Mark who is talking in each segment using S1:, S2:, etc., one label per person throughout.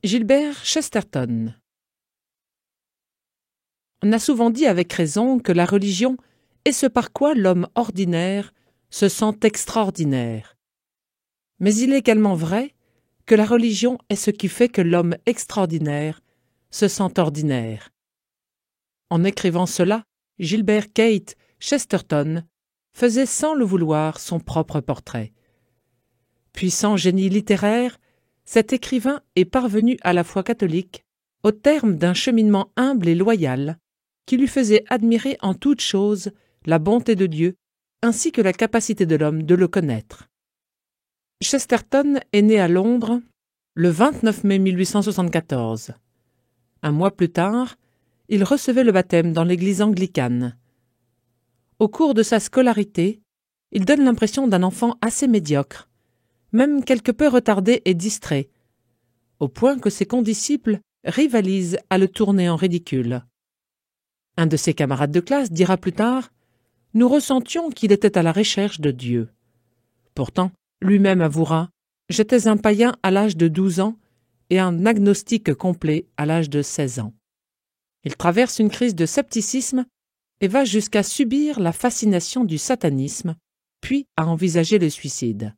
S1: Gilbert Chesterton. On a souvent dit avec raison que la religion est ce par quoi l'homme ordinaire se sent extraordinaire. Mais il est également vrai que la religion est ce qui fait que l'homme extraordinaire se sent ordinaire. En écrivant cela, Gilbert Keith Chesterton faisait sans le vouloir son propre portrait. Puissant génie littéraire, cet écrivain est parvenu à la foi catholique au terme d'un cheminement humble et loyal qui lui faisait admirer en toutes choses la bonté de Dieu ainsi que la capacité de l'homme de le connaître. Chesterton est né à Londres le 29 mai 1874. Un mois plus tard, il recevait le baptême dans l'église anglicane. Au cours de sa scolarité, il donne l'impression d'un enfant assez médiocre, même quelque peu retardé et distrait, au point que ses condisciples rivalisent à le tourner en ridicule. Un de ses camarades de classe dira plus tard « Nous ressentions qu'il était à la recherche de Dieu. » Pourtant, lui-même avouera « J'étais un païen à l'âge de 12 ans et un agnostique complet à l'âge de 16 ans. » Il traverse une crise de scepticisme et va jusqu'à subir la fascination du satanisme, puis à envisager le suicide.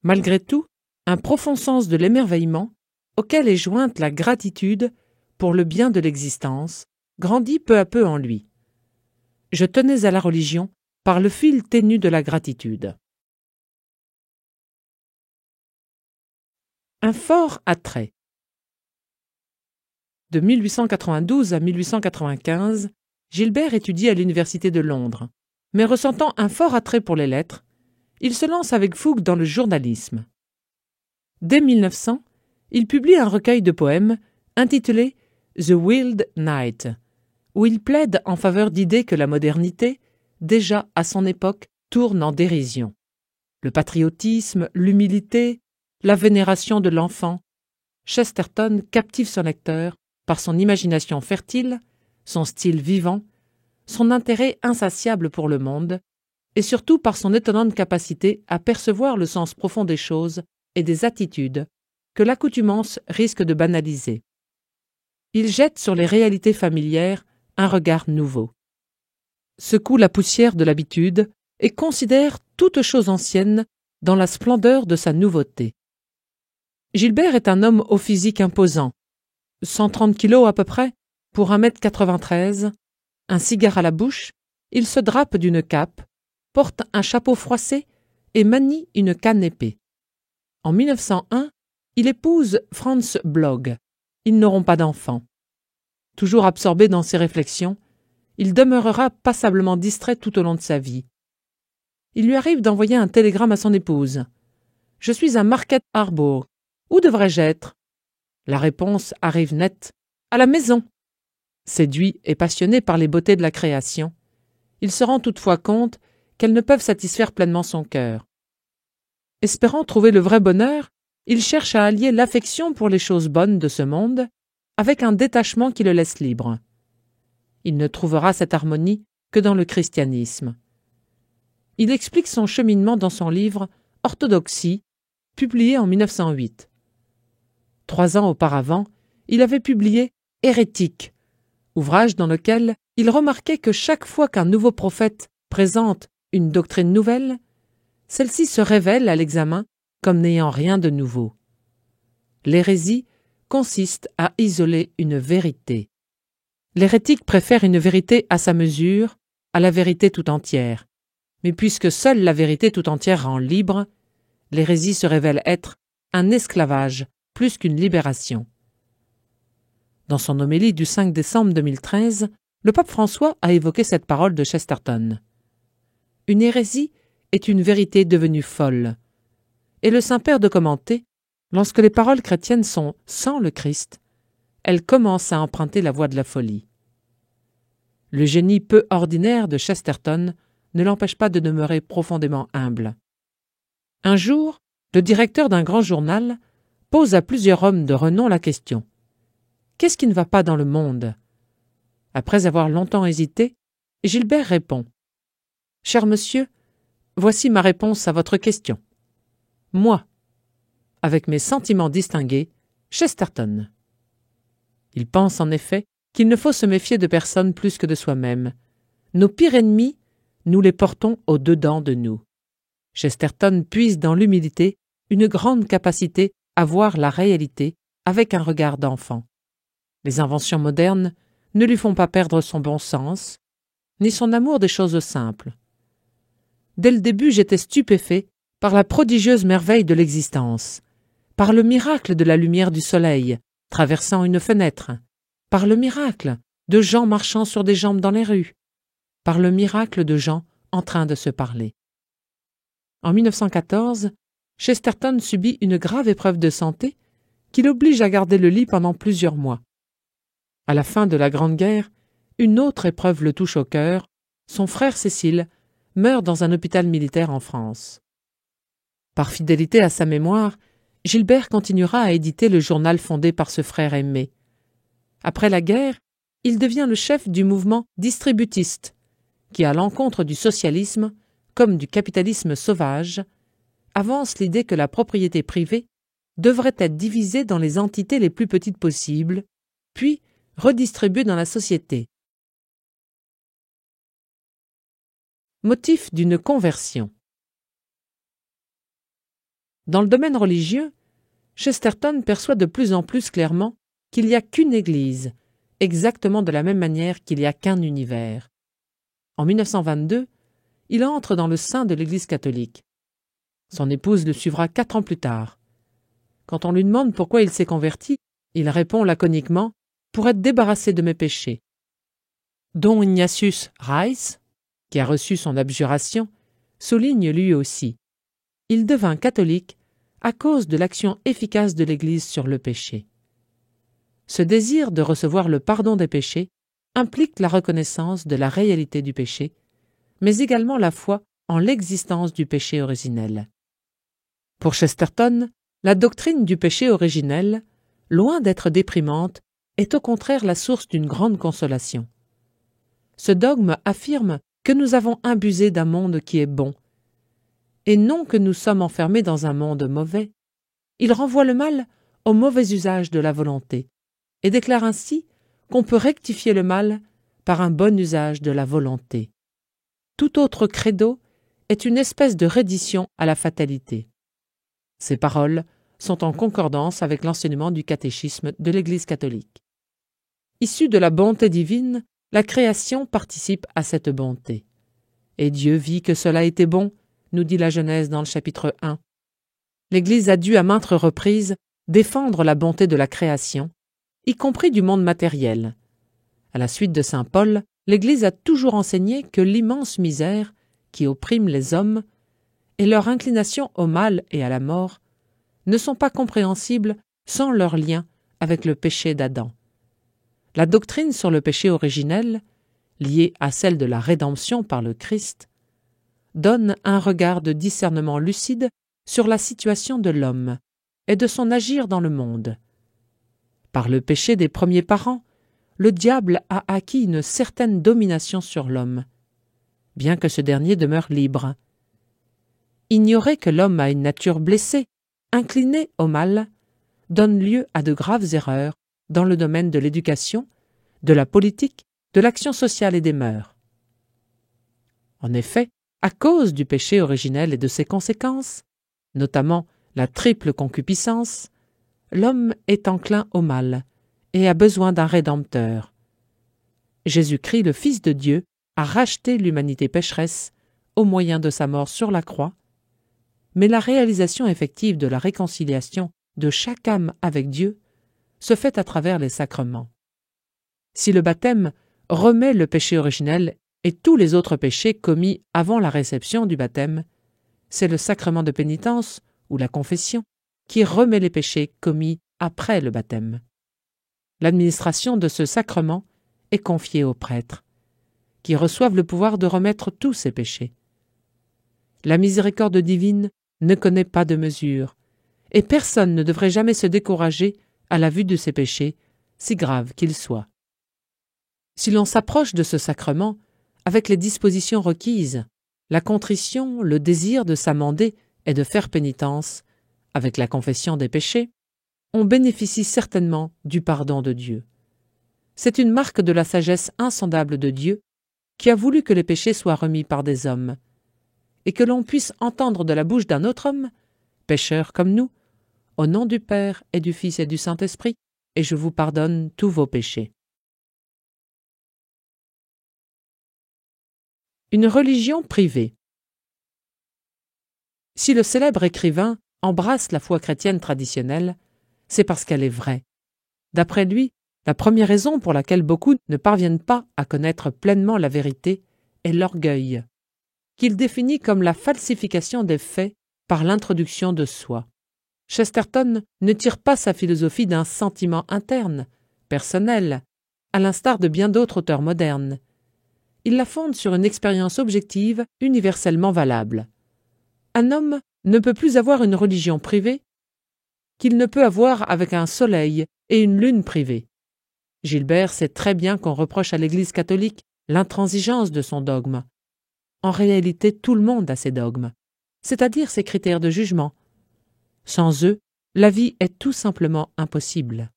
S1: Malgré tout, un profond sens de l'émerveillement, auquel est jointe la gratitude pour le bien de l'existence, grandit peu à peu en lui. Je tenais à la religion par le fil ténu de la gratitude. Un fort attrait. De 1892 à 1895, Gilbert étudie à l'Université de Londres, mais ressentant un fort attrait pour les lettres, il se lance avec fougue dans le journalisme. Dès 1900, il publie un recueil de poèmes intitulé « The Wild Knight », où il plaide en faveur d'idées que la modernité, déjà à son époque, tourne en dérision. Le patriotisme, l'humilité, la vénération de l'enfant. Chesterton captive son lecteur par son imagination fertile, son style vivant, son intérêt insatiable pour le monde, et surtout par son étonnante capacité à percevoir le sens profond des choses et des attitudes que l'accoutumance risque de banaliser. Il jette sur les réalités familières un regard nouveau. Secoue la poussière de l'habitude et considère toute chose ancienne dans la splendeur de sa nouveauté. Gilbert est un homme au physique imposant, 130 kilos à peu près, pour 1m93, un cigare à la bouche, il se drape d'une cape, porte un chapeau froissé et manie une canne épée. En 1901, il épouse Franz Blogg. Ils n'auront pas d'enfant. Toujours absorbé dans ses réflexions, il demeurera passablement distrait tout au long de sa vie. Il lui arrive d'envoyer un télégramme à son épouse. « Je suis à Market Harbour. Où devrais-je être ?» La réponse arrive nette. « À la maison. » Séduit et passionné par les beautés de la création, il se rend toutefois compte qu'elles ne peuvent satisfaire pleinement son cœur. Espérant trouver le vrai bonheur, il cherche à allier l'affection pour les choses bonnes de ce monde avec un détachement qui le laisse libre. Il ne trouvera cette harmonie que dans le christianisme. Il explique son cheminement dans son livre « Orthodoxie », publié en 1908. 3 ans auparavant, il avait publié « Hérétique », ouvrage dans lequel il remarquait que chaque fois qu'un nouveau prophète présente une doctrine nouvelle, celle-ci se révèle à l'examen comme n'ayant rien de nouveau. L'hérésie consiste à isoler une vérité. L'hérétique préfère une vérité à sa mesure, à la vérité tout entière. Mais puisque seule la vérité tout entière rend libre, l'hérésie se révèle être un esclavage plus qu'une libération. Dans son homélie du 5 décembre 2013, le pape François a évoqué cette parole de Chesterton. Une hérésie est une vérité devenue folle. Et le Saint-Père de commenter, lorsque les paroles chrétiennes sont sans le Christ, elles commencent à emprunter la voie de la folie. Le génie peu ordinaire de Chesterton ne l'empêche pas de demeurer profondément humble. Un jour, le directeur d'un grand journal pose à plusieurs hommes de renom la question « Qu'est-ce qui ne va pas dans le monde ?» Après avoir longtemps hésité, Gilbert répond « Cher monsieur, voici ma réponse à votre question. Moi, avec mes sentiments distingués, Chesterton. Il pense en effet qu'il ne faut se méfier de personne plus que de soi-même. Nos pires ennemis, nous les portons au-dedans de nous. Chesterton puise dans l'humilité une grande capacité à voir la réalité avec un regard d'enfant. Les inventions modernes ne lui font pas perdre son bon sens, ni son amour des choses simples. Dès le début, j'étais stupéfait par la prodigieuse merveille de l'existence, par le miracle de la lumière du soleil traversant une fenêtre, par le miracle de gens marchant sur des jambes dans les rues, par le miracle de gens en train de se parler. En 1914, Chesterton subit une grave épreuve de santé qui l'oblige à garder le lit pendant plusieurs mois. À la fin de la Grande Guerre, une autre épreuve le touche au cœur. Son frère Cécile meurt dans un hôpital militaire en France. Par fidélité à sa mémoire, Gilbert continuera à éditer le journal fondé par ce frère aimé. Après la guerre, il devient le chef du mouvement distributiste, qui, à l'encontre du socialisme comme du capitalisme sauvage, avance l'idée que la propriété privée devrait être divisée dans les entités les plus petites possibles, puis redistribuée dans la société. Motif d'une conversion. Dans le domaine religieux, Chesterton perçoit de plus en plus clairement qu'il n'y a qu'une Église, exactement de la même manière qu'il n'y a qu'un univers. En 1922, il entre dans le sein de l'Église catholique. Son épouse le suivra 4 ans plus tard. Quand on lui demande pourquoi il s'est converti, il répond laconiquement « pour être débarrassé de mes péchés ». Don Ignatius Reis, qui a reçu son abjuration, souligne lui aussi. Il devint catholique à cause de l'action efficace de l'Église sur le péché. Ce désir de recevoir le pardon des péchés implique la reconnaissance de la réalité du péché, mais également la foi en l'existence du péché originel. Pour Chesterton, la doctrine du péché originel, loin d'être déprimante, est au contraire la source d'une grande consolation. Ce dogme affirme que nous avons imbusé d'un monde qui est bon, et non que nous sommes enfermés dans un monde mauvais. Il renvoie le mal au mauvais usage de la volonté, et déclare ainsi qu'on peut rectifier le mal par un bon usage de la volonté. Tout autre credo est une espèce de reddition à la fatalité. Ces paroles sont en concordance avec l'enseignement du catéchisme de l'Église catholique. Issue de la bonté divine, la création participe à cette bonté. Et Dieu vit que cela était bon, nous dit la Genèse dans le chapitre 1. L'Église a dû à maintes reprises défendre la bonté de la création, y compris du monde matériel. À la suite de saint Paul, l'Église a toujours enseigné que l'immense misère qui opprime les hommes et leur inclination au mal et à la mort ne sont pas compréhensibles sans leur lien avec le péché d'Adam. La doctrine sur le péché originel, liée à celle de la rédemption par le Christ, donne un regard de discernement lucide sur la situation de l'homme et de son agir dans le monde. Par le péché des premiers parents, le diable a acquis une certaine domination sur l'homme, bien que ce dernier demeure libre. Ignorer que l'homme a une nature blessée, inclinée au mal, donne lieu à de graves erreurs dans le domaine de l'éducation, de la politique, de l'action sociale et des mœurs. En effet, à cause du péché originel et de ses conséquences, notamment la triple concupiscence, l'homme est enclin au mal et a besoin d'un Rédempteur. Jésus-Christ, le Fils de Dieu, a racheté l'humanité pécheresse au moyen de sa mort sur la croix, mais la réalisation effective de la réconciliation de chaque âme avec Dieu se fait à travers les sacrements. Si le baptême remet le péché originel et tous les autres péchés commis avant la réception du baptême, c'est le sacrement de pénitence ou la confession qui remet les péchés commis après le baptême. L'administration de ce sacrement est confiée aux prêtres, qui reçoivent le pouvoir de remettre tous ces péchés. La miséricorde divine ne connaît pas de mesure, et personne ne devrait jamais se décourager à la vue de ses péchés, si graves qu'ils soient. Si l'on s'approche de ce sacrement avec les dispositions requises, la contrition, le désir de s'amender et de faire pénitence, avec la confession des péchés, on bénéficie certainement du pardon de Dieu. C'est une marque de la sagesse insondable de Dieu qui a voulu que les péchés soient remis par des hommes, et que l'on puisse entendre de la bouche d'un autre homme, pécheur comme nous, au nom du Père et du Fils et du Saint-Esprit, et je vous pardonne tous vos péchés. Une religion privée. Si le célèbre écrivain embrasse la foi chrétienne traditionnelle, c'est parce qu'elle est vraie. D'après lui, la première raison pour laquelle beaucoup ne parviennent pas à connaître pleinement la vérité est l'orgueil, qu'il définit comme la falsification des faits par l'introduction de soi. Chesterton ne tire pas sa philosophie d'un sentiment interne, personnel, à l'instar de bien d'autres auteurs modernes. Il la fonde sur une expérience objective universellement valable. Un homme ne peut plus avoir une religion privée qu'il ne peut avoir avec un soleil et une lune privée. Gilbert sait très bien qu'on reproche à l'Église catholique l'intransigeance de son dogme. En réalité, tout le monde a ses dogmes, c'est-à-dire ses critères de jugement. Sans eux, la vie est tout simplement impossible.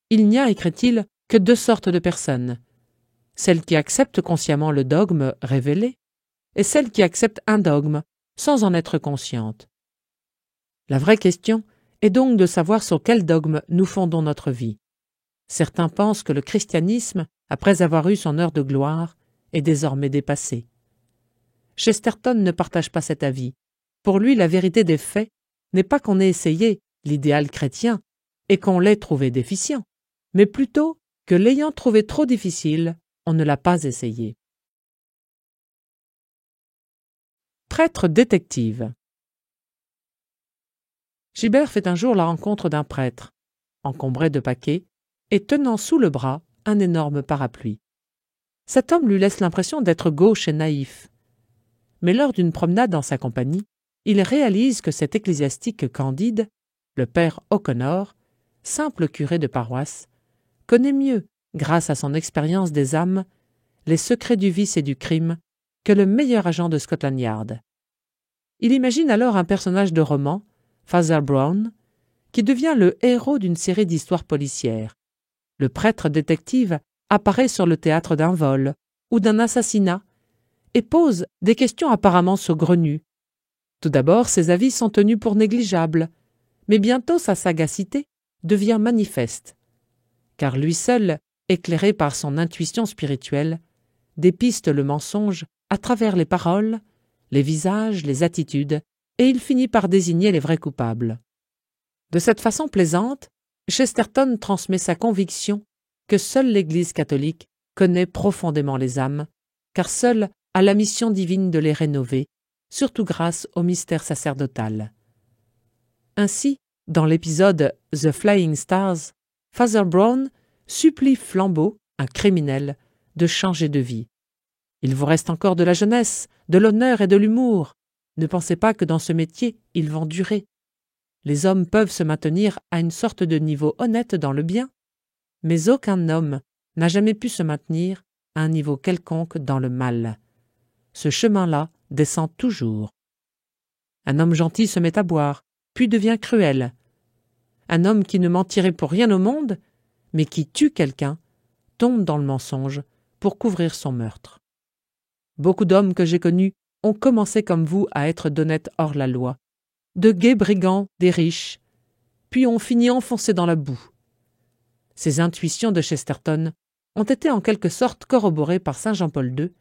S1: Il n'y a, écrit-il, que deux sortes de personnes. Celles qui acceptent consciemment le dogme révélé et celles qui acceptent un dogme sans en être conscientes. La vraie question est donc de savoir sur quel dogme nous fondons notre vie. Certains pensent que le christianisme, après avoir eu son heure de gloire, est désormais dépassé. Chesterton ne partage pas cet avis. Pour lui, la vérité des faits n'est pas qu'on ait essayé l'idéal chrétien et qu'on l'ait trouvé déficient, mais plutôt que l'ayant trouvé trop difficile, on ne l'a pas essayé. Prêtre détective. Gilbert fait un jour la rencontre d'un prêtre, encombré de paquets, et tenant sous le bras un énorme parapluie. Cet homme lui laisse l'impression d'être gauche et naïf. Mais lors d'une promenade en sa compagnie, il réalise que cet ecclésiastique candide, le père O'Connor, simple curé de paroisse, connaît mieux, grâce à son expérience des âmes, les secrets du vice et du crime que le meilleur agent de Scotland Yard. Il imagine alors un personnage de roman, Father Brown, qui devient le héros d'une série d'histoires policières. Le prêtre détective apparaît sur le théâtre d'un vol ou d'un assassinat et pose des questions apparemment saugrenues. Tout d'abord, ses avis sont tenus pour négligeables, mais bientôt sa sagacité devient manifeste, car lui seul, éclairé par son intuition spirituelle, dépiste le mensonge à travers les paroles, les visages, les attitudes, et il finit par désigner les vrais coupables. De cette façon plaisante, Chesterton transmet sa conviction que seule l'Église catholique connaît profondément les âmes, car seule a la mission divine de les rénover, surtout grâce au mystère sacerdotal. Ainsi, dans l'épisode The Flying Stars, Father Brown supplie Flambeau, un criminel, de changer de vie. Il vous reste encore de la jeunesse, de l'honneur et de l'humour. Ne pensez pas que dans ce métier, ils vont durer. Les hommes peuvent se maintenir à une sorte de niveau honnête dans le bien, mais aucun homme n'a jamais pu se maintenir à un niveau quelconque dans le mal. Ce chemin-là descend toujours. Un homme gentil se met à boire, puis devient cruel. Un homme qui ne mentirait pour rien au monde, mais qui tue quelqu'un, tombe dans le mensonge pour couvrir son meurtre. Beaucoup d'hommes que j'ai connus ont commencé comme vous à être d'honnêtes hors la loi, de gais brigands des riches, puis ont fini enfoncés dans la boue. Ces intuitions de Chesterton ont été en quelque sorte corroborées par saint Jean-Paul II,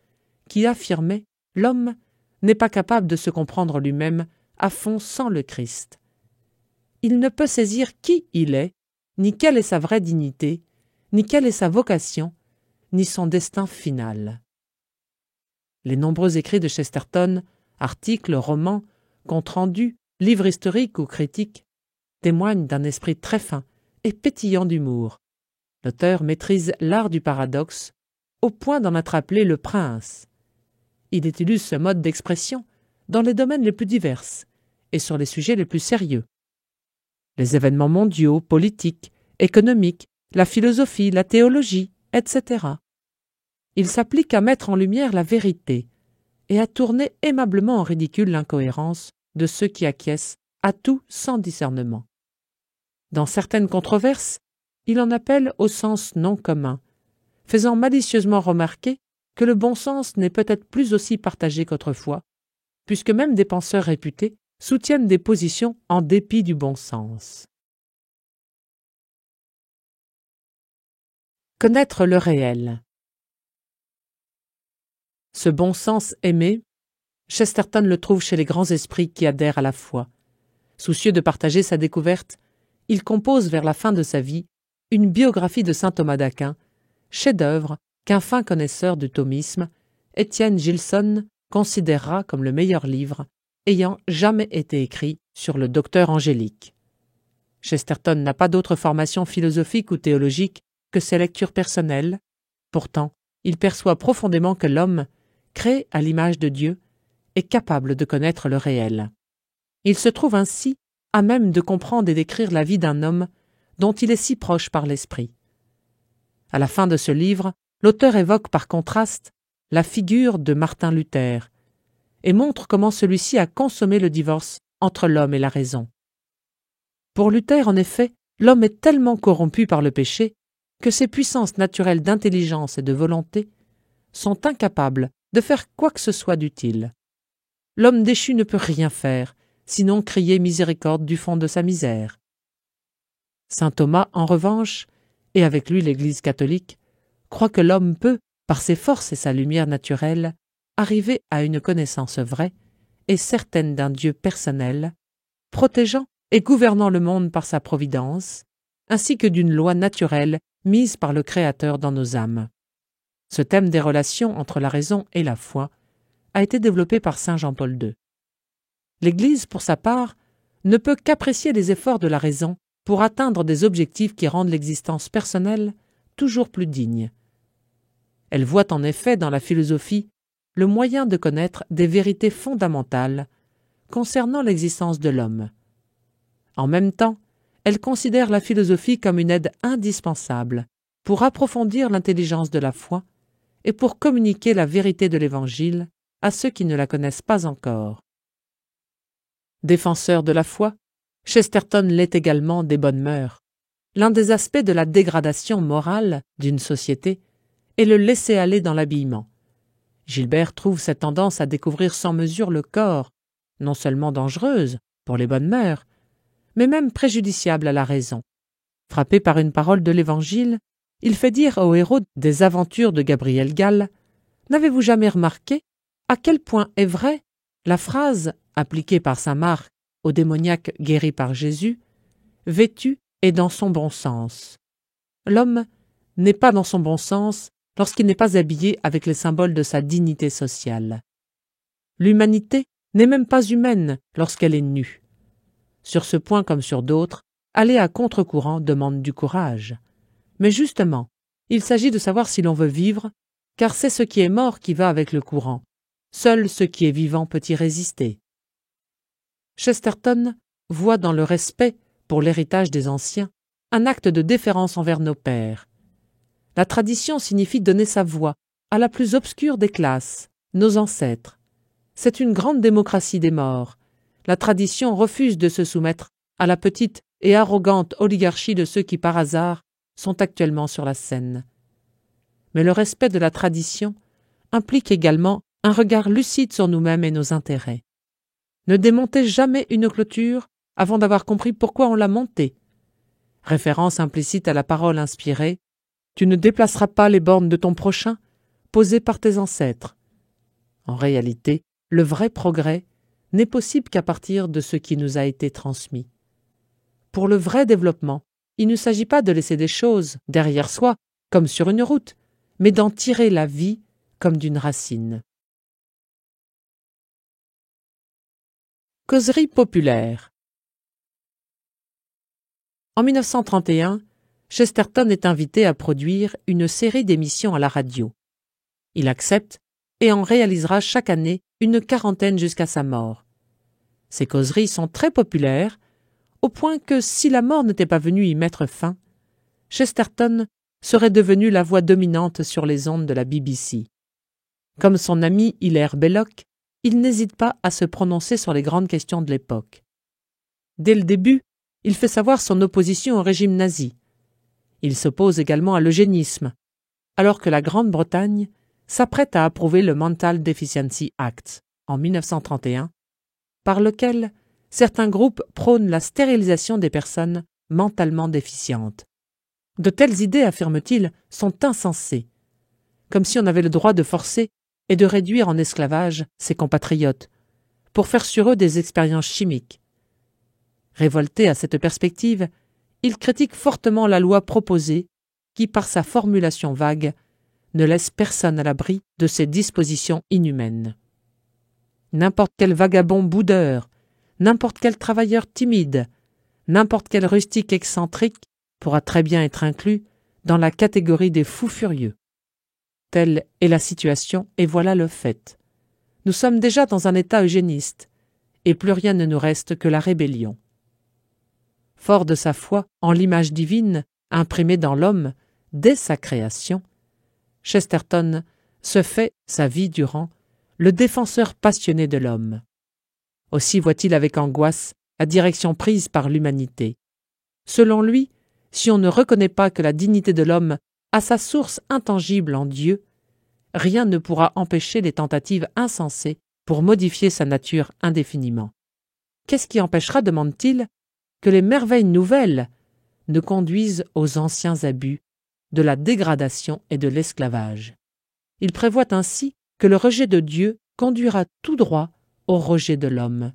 S1: qui affirmait « L'homme n'est pas capable de se comprendre lui-même à fond sans le Christ. Il ne peut saisir qui il est, ni quelle est sa vraie dignité, ni quelle est sa vocation, ni son destin final. » Les nombreux écrits de Chesterton, articles, romans, comptes rendus, livres historiques ou critiques, témoignent d'un esprit très fin et pétillant d'humour. L'auteur maîtrise l'art du paradoxe, au point d'en être appelé le prince. Il utilise ce mode d'expression dans les domaines les plus divers et sur les sujets les plus sérieux. Les événements mondiaux, politiques, économiques, la philosophie, la théologie, etc. Il s'applique à mettre en lumière la vérité et à tourner aimablement en ridicule l'incohérence de ceux qui acquiescent à tout sans discernement. Dans certaines controverses, il en appelle au sens non commun, faisant malicieusement remarquer que le bon sens n'est peut-être plus aussi partagé qu'autrefois, puisque même des penseurs réputés soutiennent des positions en dépit du bon sens. Connaître le réel. Ce bon sens aimé, Chesterton le trouve chez les grands esprits qui adhèrent à la foi. Soucieux de partager sa découverte, il compose vers la fin de sa vie une biographie de saint Thomas d'Aquin, chef-d'œuvre qu'un fin connaisseur du thomisme, Étienne Gilson, considérera comme le meilleur livre ayant jamais été écrit sur le docteur angélique. Chesterton n'a pas d'autre formation philosophique ou théologique que ses lectures personnelles. Pourtant, il perçoit profondément que l'homme, créé à l'image de Dieu, est capable de connaître le réel. Il se trouve ainsi à même de comprendre et d'écrire la vie d'un homme dont il est si proche par l'esprit. À la fin de ce livre, l'auteur évoque par contraste la figure de Martin Luther et montre comment celui-ci a consommé le divorce entre l'homme et la raison. Pour Luther, en effet, l'homme est tellement corrompu par le péché que ses puissances naturelles d'intelligence et de volonté sont incapables de faire quoi que ce soit d'utile. L'homme déchu ne peut rien faire, sinon crier miséricorde du fond de sa misère. Saint Thomas, en revanche, et avec lui l'Église catholique, croit que l'homme peut, par ses forces et sa lumière naturelle, arriver à une connaissance vraie et certaine d'un Dieu personnel, protégeant et gouvernant le monde par sa providence, ainsi que d'une loi naturelle mise par le Créateur dans nos âmes. Ce thème des relations entre la raison et la foi a été développé par saint Jean-Paul II. L'Église, pour sa part, ne peut qu'apprécier les efforts de la raison pour atteindre des objectifs qui rendent l'existence personnelle toujours plus digne. Elle voit en effet dans la philosophie le moyen de connaître des vérités fondamentales concernant l'existence de l'homme. En même temps, elle considère la philosophie comme une aide indispensable pour approfondir l'intelligence de la foi et pour communiquer la vérité de l'Évangile à ceux qui ne la connaissent pas encore. Défenseur de la foi, Chesterton l'est également des bonnes mœurs. L'un des aspects de la dégradation morale d'une société est le laisser-aller dans l'habillement. Gilbert trouve cette tendance à découvrir sans mesure le corps, non seulement dangereuse pour les bonnes mœurs, mais même préjudiciable à la raison. Frappé par une parole de l'Évangile, il fait dire au héros des aventures de Gabriel Gall « N'avez-vous jamais remarqué à quel point est vraie la phrase appliquée par saint Marc au démoniaque guéri par Jésus, vêtu et dans son bon sens. L'homme n'est pas dans son bon sens lorsqu'il n'est pas habillé avec les symboles de sa dignité sociale. L'humanité n'est même pas humaine lorsqu'elle est nue. Sur ce point comme sur d'autres, aller à contre-courant demande du courage. Mais justement, il s'agit de savoir si l'on veut vivre, car c'est ce qui est mort qui va avec le courant. Seul ce qui est vivant peut y résister. Chesterton voit dans le respect pour l'héritage des anciens un acte de déférence envers nos pères. La tradition signifie donner sa voix à la plus obscure des classes, nos ancêtres. C'est une grande démocratie des morts. La tradition refuse de se soumettre à la petite et arrogante oligarchie de ceux qui, par hasard, sont actuellement sur la scène. Mais le respect de la tradition implique également un regard lucide sur nous-mêmes et nos intérêts. Ne démontez jamais une clôture avant d'avoir compris pourquoi on l'a montée. Référence implicite à la parole inspirée, tu ne déplaceras pas les bornes de ton prochain, posées par tes ancêtres. En réalité, le vrai progrès n'est possible qu'à partir de ce qui nous a été transmis. Pour le vrai développement, il ne s'agit pas de laisser des choses derrière soi, comme sur une route, mais d'en tirer la vie comme d'une racine. Causerie populaire. En 1931, Chesterton est invité à produire une série d'émissions à la radio. Il accepte et en réalisera chaque année une 40 jusqu'à sa mort. Ces causeries sont très populaires, au point que si la mort n'était pas venue y mettre fin, Chesterton serait devenu la voix dominante sur les ondes de la BBC. Comme son ami Hilaire Belloc, il n'hésite pas à se prononcer sur les grandes questions de l'époque. Dès le début, il fait savoir son opposition au régime nazi. Il s'oppose également à l'eugénisme, alors que la Grande-Bretagne s'apprête à approuver le Mental Deficiency Act en 1931, par lequel certains groupes prônent la stérilisation des personnes mentalement déficientes. De telles idées, affirme-t-il, sont insensées, comme si on avait le droit de forcer et de réduire en esclavage ses compatriotes, pour faire sur eux des expériences chimiques. Révolté à cette perspective, il critique fortement la loi proposée qui, par sa formulation vague, ne laisse personne à l'abri de ses dispositions inhumaines. N'importe quel vagabond boudeur, n'importe quel travailleur timide, n'importe quel rustique excentrique pourra très bien être inclus dans la catégorie des fous furieux. Telle est la situation et voilà le fait. Nous sommes déjà dans un état eugéniste, et plus rien ne nous reste que la rébellion. Fort de sa foi en l'image divine imprimée dans l'homme dès sa création, Chesterton se fait, sa vie durant, le défenseur passionné de l'homme. Aussi voit-il avec angoisse la direction prise par l'humanité. Selon lui, si on ne reconnaît pas que la dignité de l'homme a sa source intangible en Dieu, rien ne pourra empêcher les tentatives insensées pour modifier sa nature indéfiniment. Qu'est-ce qui empêchera, demande-t-il, que les merveilles nouvelles ne conduisent aux anciens abus, de la dégradation et de l'esclavage? Il prévoit ainsi que le rejet de Dieu conduira tout droit au rejet de l'homme,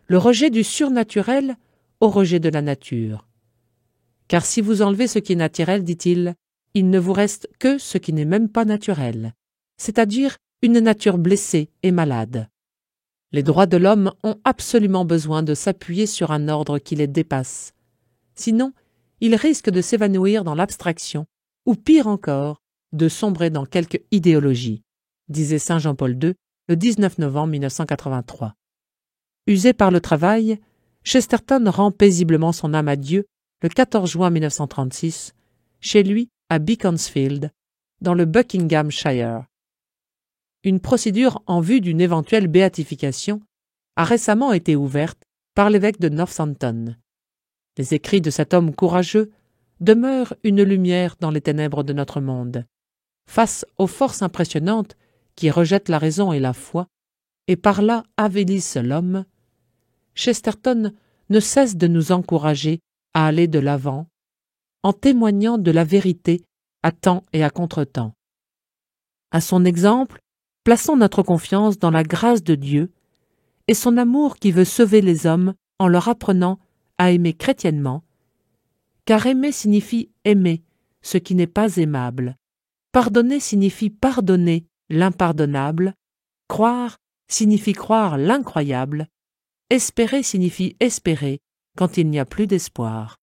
S1: le rejet du surnaturel au rejet de la nature. Car si vous enlevez ce qui est naturel, dit-il, il ne vous reste que ce qui n'est même pas naturel, c'est-à-dire une nature blessée et malade. Les droits de l'homme ont absolument besoin de s'appuyer sur un ordre qui les dépasse. Sinon, ils risquent de s'évanouir dans l'abstraction, ou pire encore, de sombrer dans quelque idéologie, disait saint Jean-Paul II le 19 novembre 1983. Usé par le travail, Chesterton rend paisiblement son âme à Dieu le 14 juin 1936, chez lui à Beaconsfield, dans le Buckinghamshire. Une procédure en vue d'une éventuelle béatification a récemment été ouverte par l'évêque de Northampton. Les écrits de cet homme courageux demeurent une lumière dans les ténèbres de notre monde. Face aux forces impressionnantes qui rejettent la raison et la foi, et par là avilissent l'homme, Chesterton ne cesse de nous encourager à aller de l'avant, en témoignant de la vérité à temps et à contre-temps. À son exemple, plaçons notre confiance dans la grâce de Dieu et son amour qui veut sauver les hommes en leur apprenant à aimer chrétiennement, car aimer signifie aimer ce qui n'est pas aimable, pardonner signifie pardonner l'impardonnable, croire signifie croire l'incroyable, espérer signifie espérer quand il n'y a plus d'espoir.